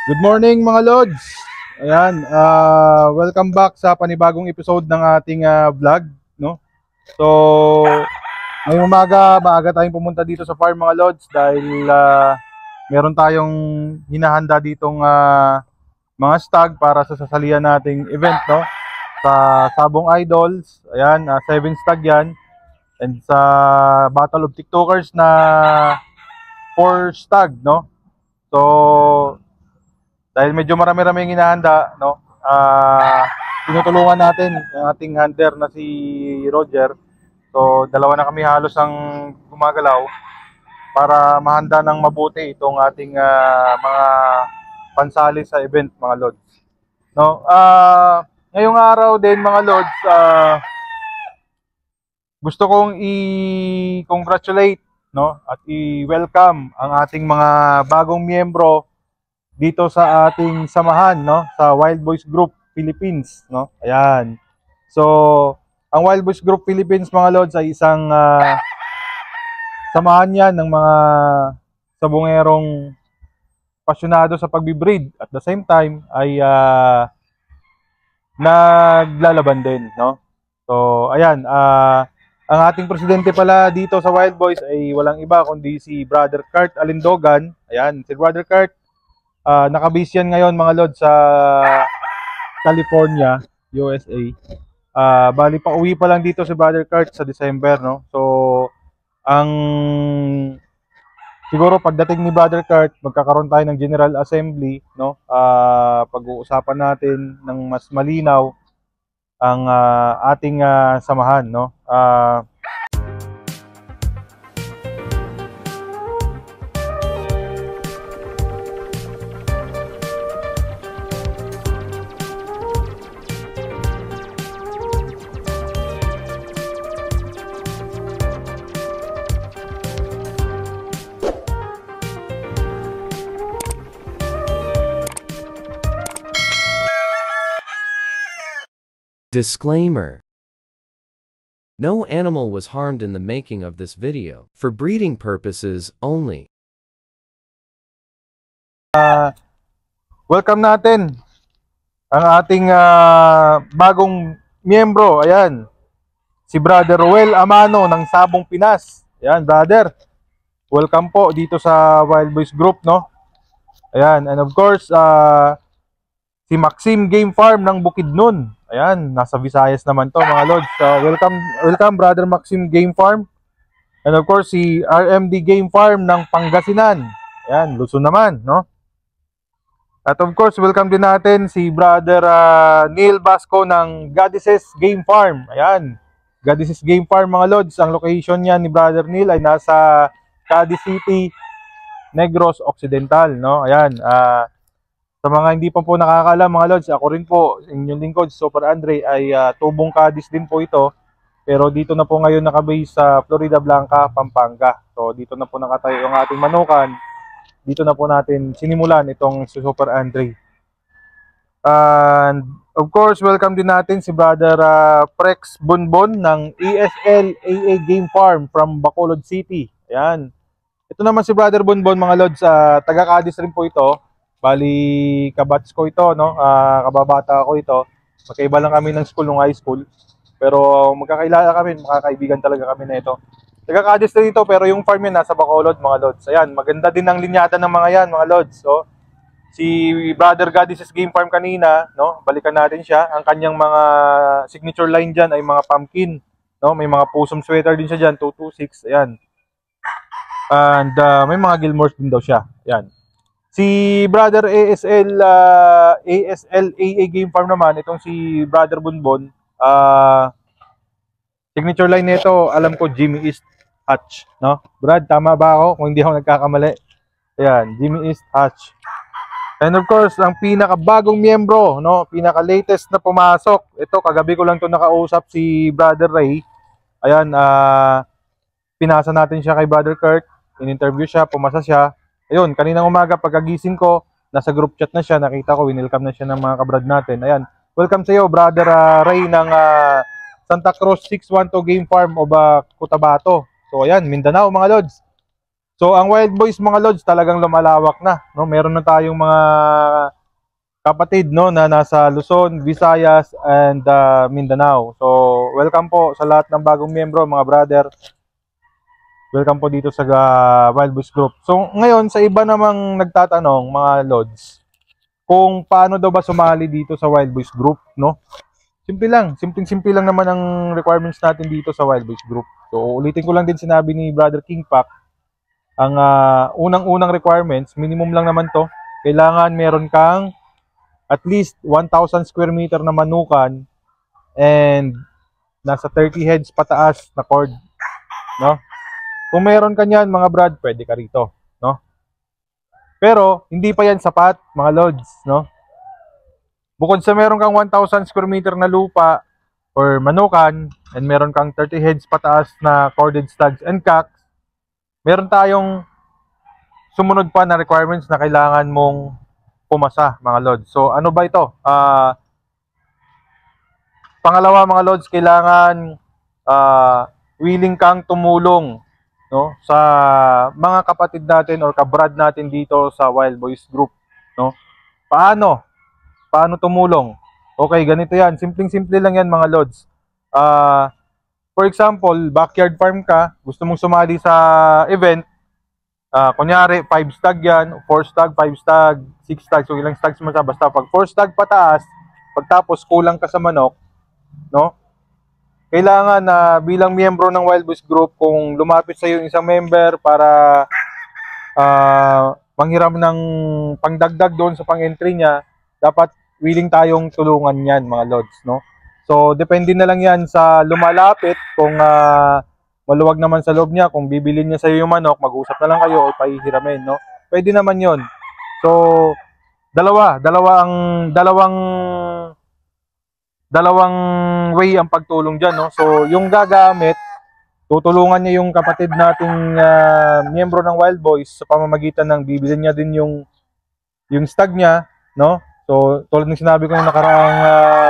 Good morning mga Lods. Ayan, welcome back sa panibagong episode ng ating vlog, no? So, ngayong maaga tayong pumunta dito sa farm mga Lods dahil meron tayong hinahanda ditong mga stag para sa sasalihan nating event, no? Sa Sabong Idols, ayan, 7 stag yan. And sa Battle of TikTokers na 4 stag, no? So, dahil medyo marami-rami yung hinahanda, no? Tinutulungan natin ang ating hunter na si Roger. So, dalawa na kami halos ang gumagalaw para mahanda ng mabuti itong ating mga pansali sa event, mga Lods. No? Ngayong araw din, mga Lods, gusto kong i-congratulate, no? At i-welcome ang ating mga bagong miyembro dito sa ating samahan, no, sa Wild Boys Group Philippines, no. Ayan. So, ang Wild Boys Group Philippines, mga Lods, ay isang samahan yan ng mga sabongerong pasyonado sa pagbibreed at the same time ay naglalaban din, no. So, ayan, ang ating presidente pala dito sa Wild Boys ay walang iba kundi si Brother Kurt Alindogan. Ayan, si Brother Kurt, nakabase yan ngayon, mga Lord, sa California, USA. Bali pa uwi pa lang dito si Brother Kurt sa December, no? So, ang siguro pagdating ni Brother Kurt, magkakaroon tayo ng General Assembly, no? Pag-uusapan natin ng mas malinaw ang ating samahan, no? Disclaimer. No animal was harmed in the making of this video, for breeding purposes only. Welcome natin ang ating bagong miyembro. Ayan, si Brother Roel Amano ng Sabong, Pinas. Ayan, brother, welcome po dito sa Wild Boys Group, no? Ayan, and of course, si Maxim Game Farm ng Bukidnon. Ayan, nasa Visayas naman to, mga Lods. So, welcome Brother Maxim Game Farm. And of course, si RMD Game Farm ng Pangasinan. Ayan, Luzon naman, no? At of course, welcome din natin si Brother Neil Basco ng Goddesses Game Farm. Ayan, Goddesses Game Farm, mga Lods. Ang location niya ni Brother Neil ay nasa Cadiz City, Negros Occidental, no? Ayan, sa mga hindi pa po nakakaalam, mga Lods, ako rin po, inyong lingkod, Super Andre, ay tubong Cadiz din po ito. Pero dito na po ngayon nakabase sa Florida Blanca, Pampanga. So dito na po nakatayo yung ating manukan. Dito na po natin sinimulan itong si Super Andre. And of course, welcome din natin si Brother Prex Bonbon ng ESL AA Game Farm from Bacolod City. Ayan. Ito naman si Brother Bonbon, mga Lods, taga Cadiz rin po ito. Bali, kabats ko ito, no? Kababata ko ito. Magkaiba lang kami ng school, nung high school. Pero magkakailala kami, makakaibigan talaga kami na ito. Taga-Cadiz na dito, pero yung farm yan nasa Bacolod, mga Lods. Ayan, maganda din ang linyatan ng mga yan, mga Lods. So, si Brother Goddesses Game Farm kanina, no? Balikan natin siya. Ang kanyang mga signature line dyan ay mga pumpkin, no? May mga pusong sweater din siya dyan, 226, ayan. And may mga Gilmores din daw siya, ayan. Si Brother ASL AA Game Farm naman, itong si Brother Bonbon, signature line nito, alam ko, Jimmy East Hatch, no? Brad, tama ba ako kung hindi ako nagkakamali? Ayan, Jimmy East Hatch. And of course, ang pinakabagong miyembro, no? Pinaka-latest na pumasok. Ito, kagabi ko lang to nakausap, si Brother Ray. Ayan, pinasa natin siya kay Brother Kurt. In-interview siya, pumasa siya. Ayun, kaninang umaga pagkagising ko, nasa group chat na siya, nakita ko, winelcome na siya ng mga kabrad natin. Ayan, welcome sa iyo, Brother Ray ng Santa Cruz 612 Game Farm of Cotabato. So ayan, Mindanao, mga Lods. So ang Wild Boys mga lods talagang lumalawak na, no? Meron na tayong mga kapatid, no, na nasa Luzon, Visayas and Mindanao. So welcome po sa lahat ng bagong miyembro mga brother. Welcome po dito sa Wild Boys Group. So ngayon sa iba namang nagtatanong mga lods kung paano daw ba sumali dito sa Wild Boys Group, no? Simple lang, simple lang naman ang requirements natin dito sa Wild Boys Group. So ulitin ko lang din sinabi ni Brother King Pac, ang unang-unang requirements, minimum lang naman to. Kailangan meron kang at least 1,000 square meter na manukan and nasa 30 heads pataas na cord, no? Kung meron ka niyan mga brad, pwede ka rito, no? Pero hindi pa yan sapat mga lods, no? Bukod sa meron kang 1,000 square meter na lupa or manukan and meron kang 30 heads pataas na corded studs and cocks, meron tayong sumunod pa na requirements na kailangan mong pumasa mga lods. So ano ba ito? Pangalawa mga lods, kailangan willing kang tumulong, no, sa mga kapatid natin or kabrad natin dito sa Wild Boys Group, no? Paano tumulong? Okay, ganito yan. Simpleng-simple lang yan mga lods. For example, backyard farm ka, gusto mong sumali sa event. Kunyari, 5 stag yan, 4 stag, 5 stag, 6 stag, so ilang stags mo siya, basta pag 4 stag pataas, pagtapos kulang ka sa manok, no? Kailangan na bilang miyembro ng Wild Boys Group, kung lumapit sa iyo yung isang member para manghiram ng pangdagdag doon sa pang-entry niya, dapat willing tayong tulungan yan mga lods, no? So, depende na lang yan sa lumalapit, kung maluwag naman sa loob niya, kung bibilin niya sa iyo yung manok, mag-usap na lang kayo o pahihiramin, no? Pwede naman yon. So, dalawang way ang pagtulong diyan, no? So, yung gagamit, tutulungan niya yung kapatid nating miyembro ng Wild Boys sa pamamagitan ng bibilin niya din yung stag niya, no? So, tulad ng sinabi ko nung nakaraang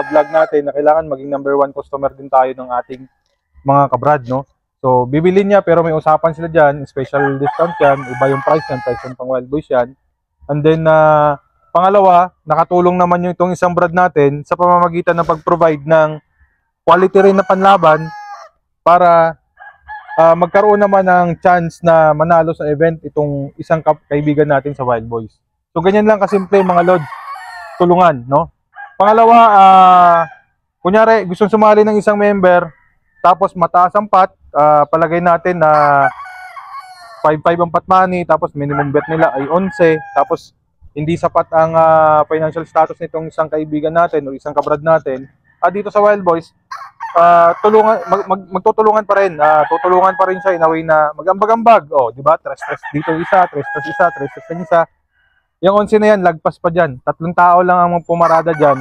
vlog natin na kailangan maging number 1 customer din tayo ng ating mga kabrad, no? So, bibilin niya pero may usapan sila dyan, special discount yan, iba yung price yan pang Wild Boys yan. And then, pangalawa, nakatulong naman yung itong isang brad natin sa pamamagitan ng pag-provide ng quality rin na panlaban para magkaroon naman ng chance na manalo sa event itong isang kaibigan natin sa Wild Boys. So, ganyan lang kasimple mga lods, tulungan, no? Pangalawa, kunyari, gustong sumali ng isang member, tapos mataas ang pot, palagay natin na 5-5 ang pot money, tapos minimum bet nila ay 11, tapos hindi sapat ang financial status nitong isang kaibigan natin o isang kabrad natin, dito sa Wild Boys, magtutulungan pa rin, tutulungan pa rin siya in a way na magambag-ambag, di ba? Tres dito isa, tres isa. Yung 11 na yan, lagpas pa dyan. 3 tao lang ang pumarada dyan,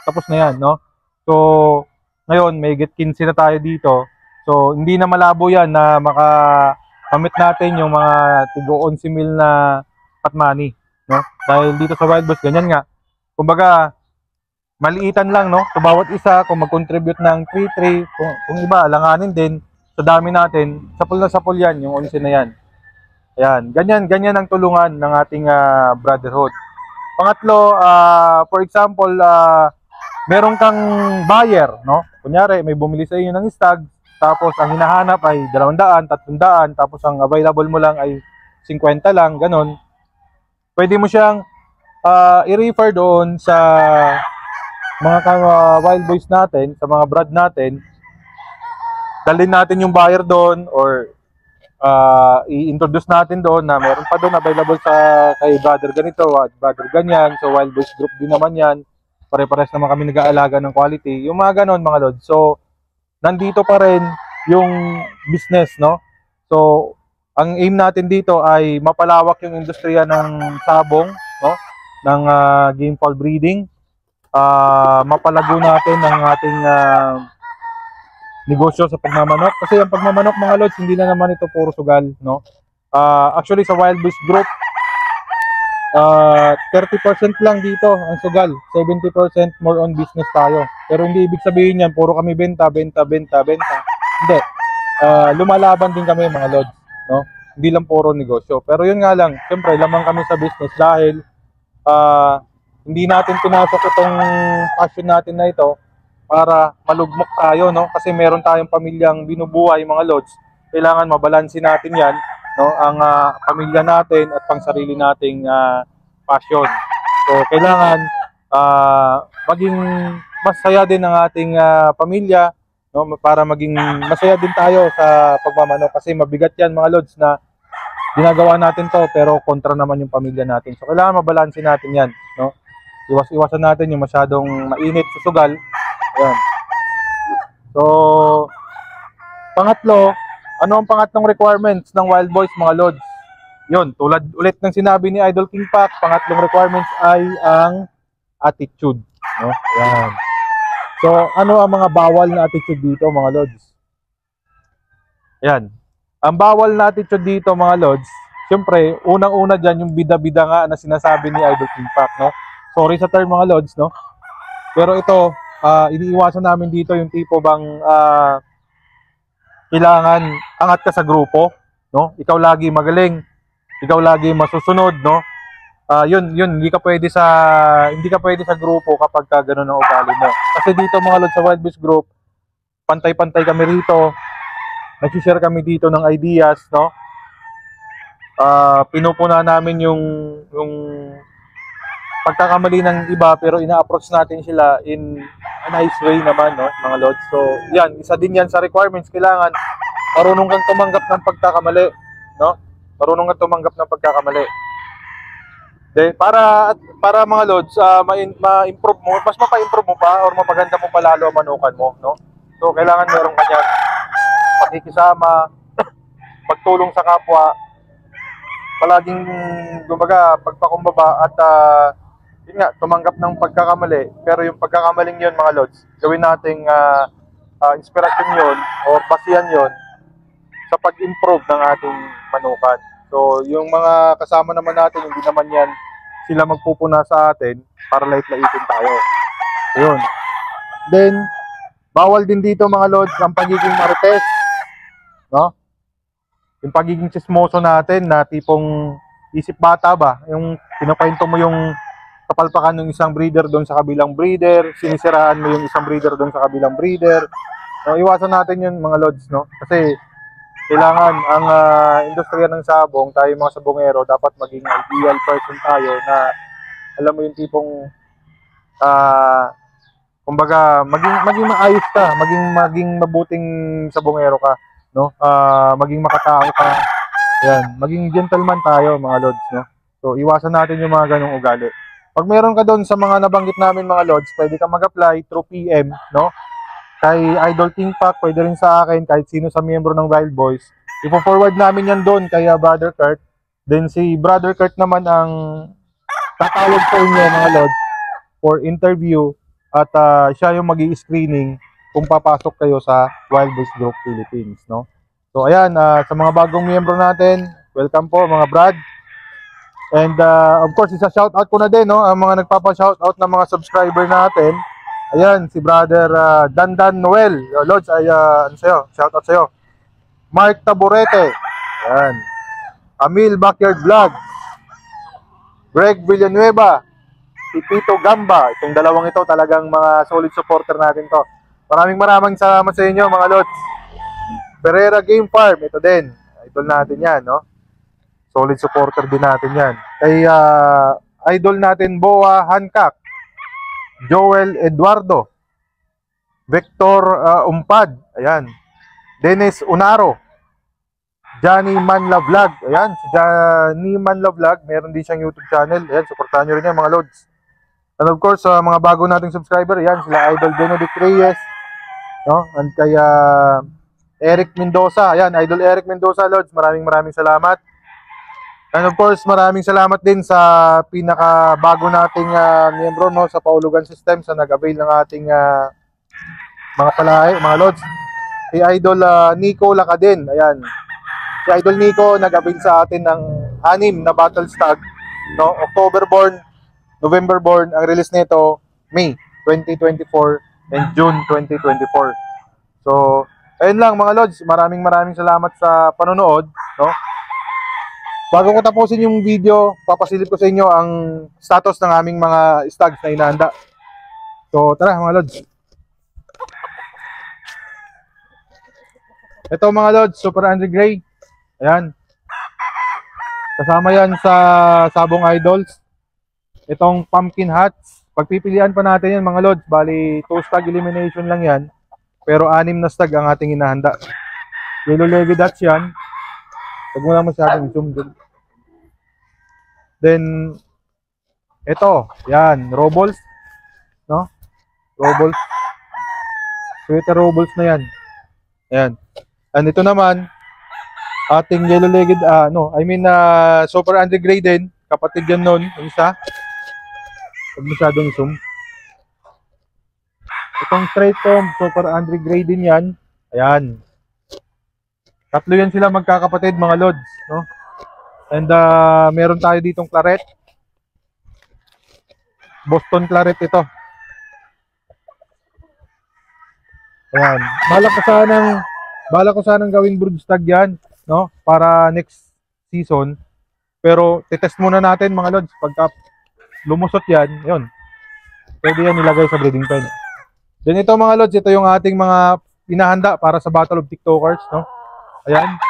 tapos na yan, no? So, ngayon, may get 15 na tayo dito. So, hindi na malabo yan na makamit natin yung mga tigo 11 mil na pot money, no? Dahil dito sa Wild Boys, ganyan nga. Kumbaga, maliitan lang, no? So, bawat isa, kung mag-contribute ng 3-3, kung iba, alanganin din, sa dami natin, sapul na sapul yan, yung 11 na yan. Ayan, ganyan ang tulungan ng ating brotherhood. Pangatlo, for example, meron kang buyer, no? Kunyari, may bumili sa iyo ng stag, tapos ang hinahanap ay 200, 300, tapos ang available mo lang ay 50 lang, ganun. Pwede mo siyang i-refer doon sa mga Wild Boys natin, sa mga brad natin. Dalhin natin yung buyer doon or i-introduce natin doon na meron pa doon available sa kay brother ganito, brother ganyan. So Wild Boys Group din naman yan. Pare-pares naman kami nag-aalaga ng quality. Yung mga ganon mga lods. So nandito pa rin yung business, no? So ang aim natin dito ay mapalawak yung industriya ng sabong, no? Ng game fowl breeding. Mapalago natin ang ating negosyo sa pagmamanok. Kasi ang pagmamanok mga lods, hindi na naman ito puro sugal, no? Actually sa Wild Boys Group, 30% lang dito ang sugal, 70% more on business tayo. Pero hindi ibig sabihin yan, puro kami benta. Hindi. Lumalaban din kami mga lods, no? hindi lang puro negosyo. Pero yun nga lang, siyempre lamang kami sa business dahil hindi natin pinasok itong passion natin na ito para malugmok tayo, no? Kasi meron tayong pamilyang binubuhay, mga lods. Kailangan mabalansin natin 'yan, no? Ang pamilya natin at pangsarili nating passion. So kailangan maging masaya din ang ating pamilya, no? Para maging masaya din tayo sa pagmamano kasi mabigat 'yan, mga lods, na ginagawa natin to pero kontra naman yung pamilya natin. So kailangan mabalansin natin 'yan, no? Iwasan natin yung masyadong mainit sa sugal. Ayan. So, pangatlo, ano ang pangatlong requirements ng Wild Boys, mga lods? Yun, tulad ulit ng sinabi ni Idol King Pac, pangatlong requirements ay ang attitude, no? Ayan. So, ano ang mga bawal na attitude dito, mga lods? Ayan. Ang bawal na attitude dito, mga lods, siyempre, unang-una dyan yung bida-bida nga na sinasabi ni Idol King Pac, no? Sorry sa term, mga lods, no? Pero ito, iniiwasan namin dito yung tipo bang kailangan angat ka sa grupo, no? Ikaw lagi magaling, ikaw lagi masusunod, no? Yun, hindi ka pwede sa grupo kapag ka ganun ang ugali mo. Kasi dito, mga lods, sa Wild Boys Group, pantay-pantay kami rito. Nag-share kami dito ng ideas, no? Pinupuna namin yung pagkakamali ng iba, pero ina-approach natin sila in a nice way naman, no, mga lods. So, yan, isa din yan sa requirements. Kailangan marunong kang tumanggap ng pagkakamali, no? Marunong kang tumanggap ng pagkakamali. Para mga lods, ma-improve mo, mas mapa-improve mo pa or mapaganda mo pa lalo ang manukan mo, no? So, kailangan meron ka niyan. Pakikisama, pagtulong sa kapwa, palaging gumaga, pagpakumbaba at yun nga, tumanggap ng pagkakamali. Pero yung pagkakamaling yun, mga lods, gawin nating inspirasyon yun or basihan yun sa pag-improve ng ating manukan. So, yung mga kasama naman natin, hindi naman yan sila magpupuna sa atin para lait-laitin tayo. Ayun. Then, bawal din dito, mga lods, ang pagiging marites, no? Yung pagiging chismoso natin na tipong isip bata ba, yung pinapahinto mo yung kapalpakan ng isang breeder doon sa kabilang breeder, sinisiraan mo yung isang breeder doon sa kabilang breeder. So, iwasan natin yun, mga lods, no? Kasi kailangan ang industriya ng sabong, tayo mga sabongero, dapat maging ideal person tayo na alam mo yung tipong kumbaga maging maayos ka, maging mabuting sabongero ka, no? Maging makatao ka. Yan, maging gentleman tayo, mga lods, no? So iwasan natin yung mga ganong ugali. Pag meron ka doon sa mga nabanggit namin, mga lods, pwede ka mag-apply through PM, no? Kay Idol King Pac, pwede rin sa akin, kahit sino sa miyembro ng Wild Boys. Ipo-forward namin yan doon kay Brother Kurt. Then si Brother Kurt naman ang tatawag sa inyo, mga lods, for interview at siya yung magi-screening kung papasok kayo sa Wild Boys Group Philippines, no? So ayan, sa mga bagong miyembro natin, welcome po, mga brad. And of course, isa-shoutout ko na din, no, ang mga nagpapa-shoutout ng mga subscriber natin. Ayan, si Brother Dandan Noel. Lods, ay ano sa'yo? Shoutout sa'yo. Mark Taburete. Ayan. Amil Backyard Vlog. Greg Villanueva. Si Pito Gamba. Itong dalawang ito talagang mga solid supporter natin to. Maraming salamat sa inyo, mga lods. Pereira Game Farm. Ito din. Idol natin yan, no? Solid supporter din natin yan. Kay idol natin, Boa Hancock. Joel Eduardo, Victor Umpad, ayan, Dennis Unaro, Johnny Manla Vlog, ayan, si Johnny Manla Vlog, meron din siyang YouTube channel, ayan, supportahan nyo rin yan, mga lods. And of course, mga bago nating subscriber, ayan, sila Idol Benedict Reyes, no, and kay Eric Mendoza, ayan, Idol Eric Mendoza, lods, maraming salamat. And of course, maraming salamat din sa pinaka-bago nating miyembro, no, sa Paulugan System, sa nag-avail ng ating mga palahe, mga lods. Si Idol Nico Lacadin, ayan. Si Idol Nico nag-avail sa atin ng 6 na battle stag, no, October born, November born, ang release nito May 2024 and June 2024. So, ayun lang, mga lods, maraming salamat sa panonood, no. Bago ko tapusin yung video, papasilip ko sa inyo ang status ng aming mga stags na inahanda. So tara mga lods. Ito mga lods, Super Andre Gray. Ayan. Kasama yan sa Sabong Idols. Itong Pumpkin Hats. Pagpipilian pa natin yan mga lods. Bali 2 stag elimination lang yan. Pero 6 na stag ang ating inahanda. Yellow Legged Hats yan. Huwag mo lang masyadong zoom din. Then, ito. Yan. Robles. No? Robles. Sweater Robles na yan. Ayan. And ito naman, ating Yellow Legged, Super Andre Gray din. Kapatid yan nun. Yung isa. Huwag masyadong zoom. Itong straight comb, Super Andre Gray din yan. Ayan. Tatlo yan sila magkakapatid mga lods, no? And meron tayo ditong claret. Boston claret ito. Ayan. Balak ko sanang gawing brood stag yan, no? Para next season. Pero titest muna natin mga lods. Pagka lumusot yan, yun. Pwede yan nilagay sa breeding pen. Then ito mga lods, ito yung ating mga inahanda para sa Battle of TikTokers, no? Ayan.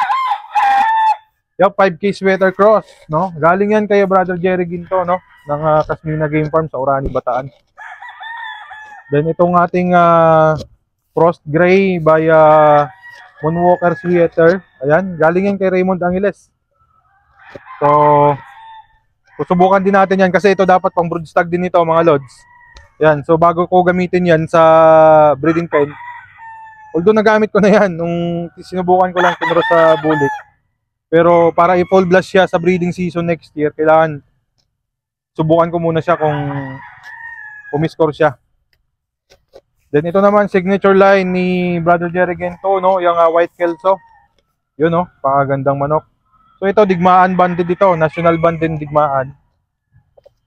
Yung 5K sweater cross, no? Galing yan kay Brother Jerry Ginto, no? Ng Casmina Game Farm sa Orani, Bataan. Then itong ating Frost Gray by Moonwalker sweater. Ayan, galing yan kay Raymond Angeles. So, susubukan din natin yan kasi ito dapat pang brood stag din ito mga lods. Yan, so bago ko gamitin yan sa breeding pen, although nagamit ko na yan nung sinubukan ko lang tinuro sa bulik. Pero para i-full blast siya sa breeding season next year, kailangan subukan ko muna siya kung umiscore siya. Then ito naman signature line ni Brother Jerry Gento, no, yung white kelso. Yun, no, pakagandang manok. So ito digmaan banded dito, national band din digmaan.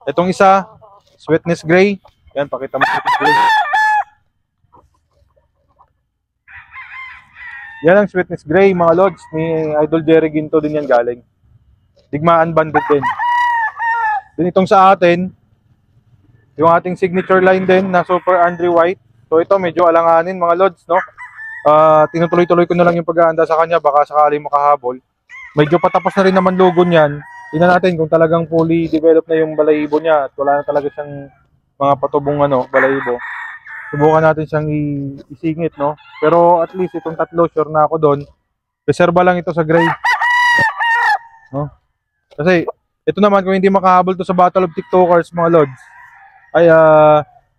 Itong isa, Sweetness Gray. Yan, pakita mo Sweetness Gray. Yan ang Sweetness Gray, mga lods, ni Idol Jerry Ginto din yan galing. Digmaan banded din. Then itong sa atin, yung ating signature line din na Super Andre White. So ito medyo alanganin mga lods, no? Tinutuloy-tuloy ko na lang yung pag-aanda sa kanya, baka sakali makahabol. Medyo patapos na rin naman lugo niyan. Tingnan natin kung talagang fully developed na yung balahibo niya at wala na talaga siyang mga patubong balahibo. Subukan natin siyang isingit, no? Pero at least itong tatlo, sure na ako doon. Reserva lang ito sa gray. No? Kasi ito naman kung hindi makahabol to sa Battle of TikTokers mga lods, ay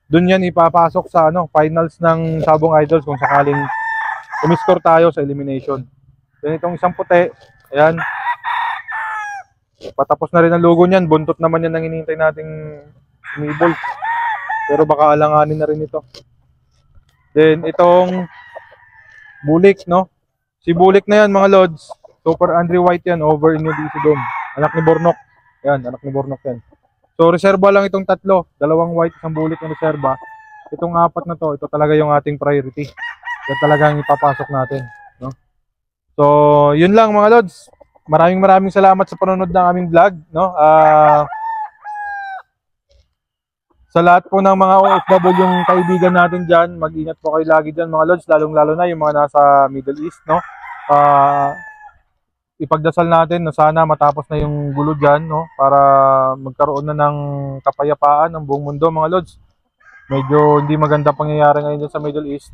doon yan ipapasok sa finals ng Sabong Idols kung sakaling umiscore tayo sa elimination. Then itong isang puti, ayan. Patapos na rin ang logo niyan, buntot naman yan ang hinihintay nating umibol. Pero baka alanganin na rin ito. Then itong bulik, no? Si bulik na yan mga lods, Super Andre White yan, over in UDC Dome. Anak ni Bornok. Yan, anak ni Bornok yan. So reserva lang itong tatlo, dalawang white, isang bulik na reserva. Itong apat na to, ito talaga yung ating priority. Yan talagang ipapasok natin, no? So, yun lang mga lods. Maraming salamat sa panonood ng aming vlog, no? Sa lahat po ng mga OFW yung kaibigan natin dyan, mag-ingat po kayo lagi dyan mga lods, lalong-lalo na yung mga nasa Middle East, no? Ipagdasal natin na sana matapos na yung gulo dyan, no? Para magkaroon na ng kapayapaan ng buong mundo mga lods. Medyo hindi maganda pangyayari ngayon dyan sa Middle East.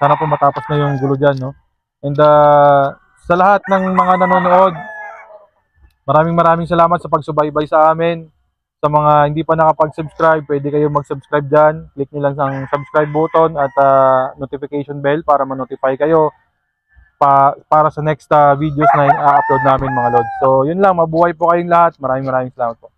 Sana po matapos na yung gulo dyan, no? And sa lahat ng mga nanonood, maraming salamat sa pagsubaybay sa amin. Sa mga hindi pa nakapag-subscribe, pwede kayo mag-subscribe dyan. Click nyo lang ang subscribe button at notification bell para ma-notify kayo para sa next videos na i-upload namin mga lods. So yun lang, mabuhay po kayong lahat. Maraming salamat po.